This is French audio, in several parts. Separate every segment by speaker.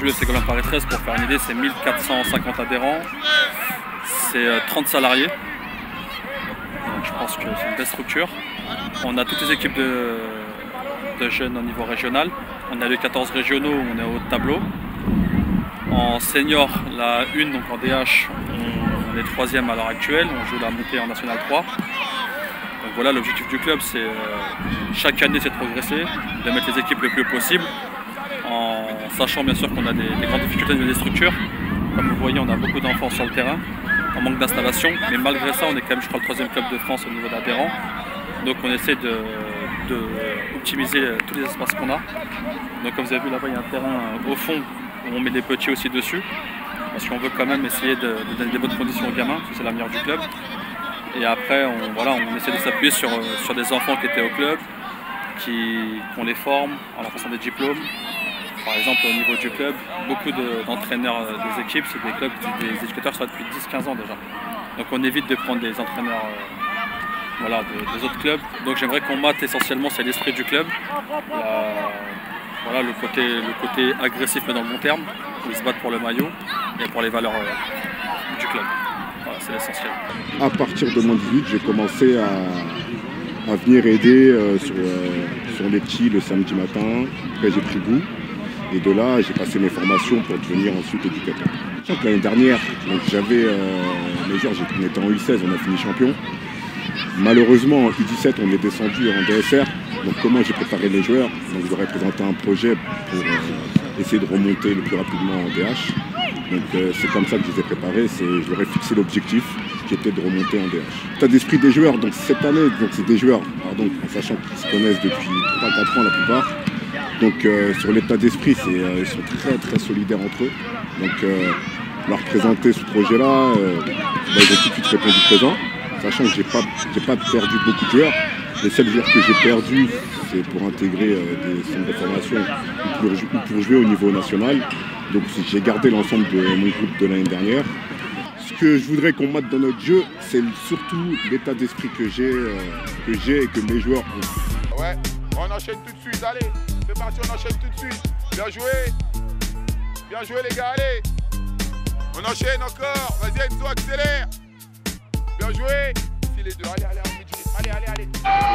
Speaker 1: du FC Gobelins Paris 13, pour faire une idée, c'est 1450 adhérents, c'est 30 salariés. Donc je pense que c'est une belle structure. On a toutes les équipes de jeunes au niveau régional. On a les 14 régionaux où on est au haut de tableau. En senior, la 1, donc en DH, on est 3e à l'heure actuelle. On joue la montée en National 3. Donc voilà, l'objectif du club, c'est chaque année, c'est de progresser, de mettre les équipes le plus possible, en sachant bien sûr qu'on a des grandes difficultés au niveau des structures. Comme vous voyez, on a beaucoup d'enfants sur le terrain, on manque d'installation, mais malgré ça, on est quand même, je crois, le 3e club de France au niveau d'adhérents. Donc on essaie de optimiser tous les espaces qu'on a. Donc comme vous avez vu là-bas, il y a un terrain au fond où on met des petits aussi dessus, parce qu'on veut quand même essayer de donner des bonnes conditions aux gamins, parce que c'est l'avenir du club. Et après, on essaie de s'appuyer sur des enfants qui étaient au club, qu'on les forme en leur passant des diplômes. Par exemple, au niveau du club, beaucoup d'entraîneurs des équipes, c'est des clubs, des éducateurs qui sont là depuis 10-15 ans déjà. Donc on évite de prendre des entraîneurs des autres clubs. Donc j'aimerais qu'on mate essentiellement, c'est l'esprit du club. Le côté agressif mais dans le bon terme, où ils se battent pour le maillot et pour les valeurs du club. Voilà, c'est l'essentiel.
Speaker 2: À partir de mon 18, j'ai commencé à venir aider sur les petits le samedi matin. Après j'ai pris goût et de là j'ai passé mes formations pour devenir ensuite éducateur. L'année dernière, j'avais les joueurs, on était en U16, on a fini champion. Malheureusement en U17 on est descendu en DSR. Donc comment j'ai préparé les joueurs? Donc je leur ai présenté un projet pour essayer de remonter le plus rapidement en DH. Donc c'est comme ça que je les ai préparés, je leur ai fixé l'objectif qui était de remonter en DH. L'état d'esprit des joueurs, donc cette année, c'est des joueurs, en sachant qu'ils se connaissent depuis 3-4 ans la plupart. Donc sur l'état d'esprit, ils sont très très solidaires entre eux. Donc leur présenter ce projet-là, ils ont tout de suite répondu présent, sachant que j'ai pas perdu beaucoup de joueurs. Les seuls joueurs que j'ai perdus, c'est pour intégrer des centres de formation ou pour jouer au niveau national. Donc j'ai gardé l'ensemble de mon groupe de l'année dernière. Ce que je voudrais qu'on mette dans notre jeu, c'est surtout l'état d'esprit que j'ai et que mes joueurs ont.
Speaker 3: Ouais, on enchaîne tout de suite, allez, c'est parti, on enchaîne tout de suite. Bien joué les gars, allez. On enchaîne encore, vas-y Enzo, accélère. Bien joué, si les deux, allez.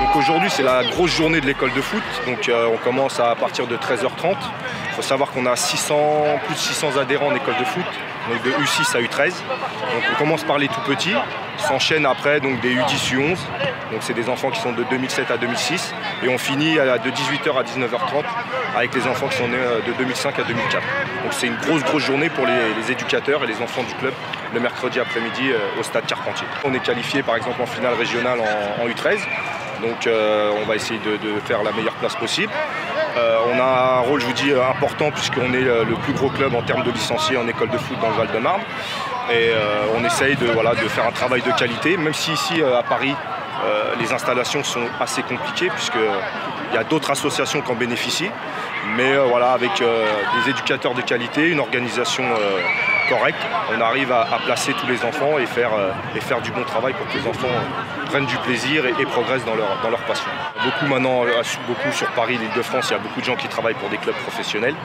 Speaker 4: Donc aujourd'hui c'est la grosse journée de l'école de foot, donc on commence à partir de 13h30. Il faut savoir qu'on a plus de 600 adhérents en école de foot, donc de U6 à U13. Donc on commence par les tout petits, s'enchaîne après donc des U10, U11, donc c'est des enfants qui sont de 2007 à 2006, et on finit de 18h à 19h30 avec les enfants qui sont nés de 2005 à 2004. Donc c'est une grosse journée pour les éducateurs et les enfants du club le mercredi après-midi au stade Carpentier. On est qualifié par exemple en finale régionale en U13, donc on va essayer de faire la meilleure place possible. On a un rôle, je vous dis, important puisqu'on est le plus gros club en termes de licenciés en école de foot dans le Val-de-Marne. Et on essaye de faire un travail de qualité, même si ici à Paris, les installations sont assez compliquées puisqu'il y a d'autres associations qui en bénéficient. Mais avec des éducateurs de qualité, une organisation correcte, on arrive à placer tous les enfants et faire du bon travail pour que les enfants prennent du plaisir et progressent dans leur passion. Beaucoup maintenant, sur Paris, l'Île-de-France, il y a beaucoup de gens qui travaillent pour des clubs professionnels.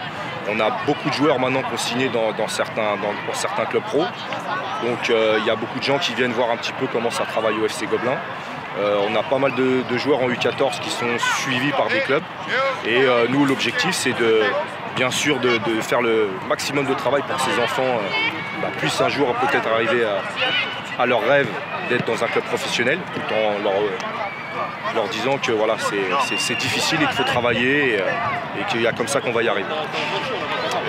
Speaker 4: On a beaucoup de joueurs maintenant qui ont signé pour certains clubs pro. Donc il y a beaucoup de gens qui viennent voir un petit peu comment ça travaille au FC Gobelins. On a pas mal de joueurs en U14 qui sont suivis par des clubs. Et nous, l'objectif, c'est bien sûr de faire le maximum de travail pour que ces enfants puissent un jour peut-être arriver à leur rêve d'être dans un club professionnel, tout en leur disant que voilà, c'est difficile et qu'il faut travailler et qu'il y a comme ça qu'on va y arriver.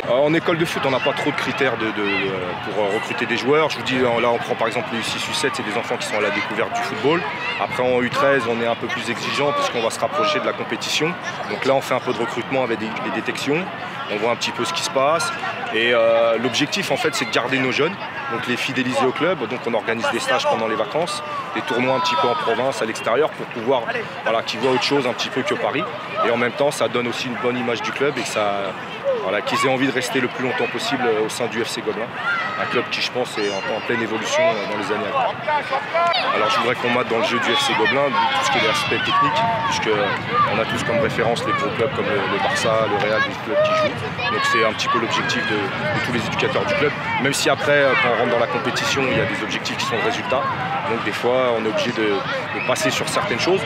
Speaker 4: En école de foot, on n'a pas trop de critères pour recruter des joueurs. Je vous dis, là, on prend par exemple les U6, U7, c'est des enfants qui sont à la découverte du football. Après, en U13, on est un peu plus exigeant puisqu'on va se rapprocher de la compétition. Donc là, on fait un peu de recrutement avec des détections. On voit un petit peu ce qui se passe. Et l'objectif, en fait, c'est de garder nos jeunes, donc les fidéliser au club. Donc on organise des stages pendant les vacances, des tournois un petit peu en province, à l'extérieur, pour pouvoir qu'ils voient autre chose un petit peu que Paris. Et en même temps, ça donne aussi une bonne image du club et que ça voilà, qu'ils aient envie de rester le plus longtemps possible au sein du FC Gobelins. Un club qui, je pense, est en pleine évolution dans les années à venir. Alors je voudrais qu'on mette dans le jeu du FC Gobelins tout ce qui est l'aspect technique, puisqu'on a tous comme référence les gros clubs comme le Barça, le Real, des clubs qui jouent. Donc c'est un petit peu l'objectif de tous les éducateurs du club, même si après, quand on rentre dans la compétition, il y a des objectifs qui sont le résultat. Donc des fois, on est obligé de passer sur certaines choses.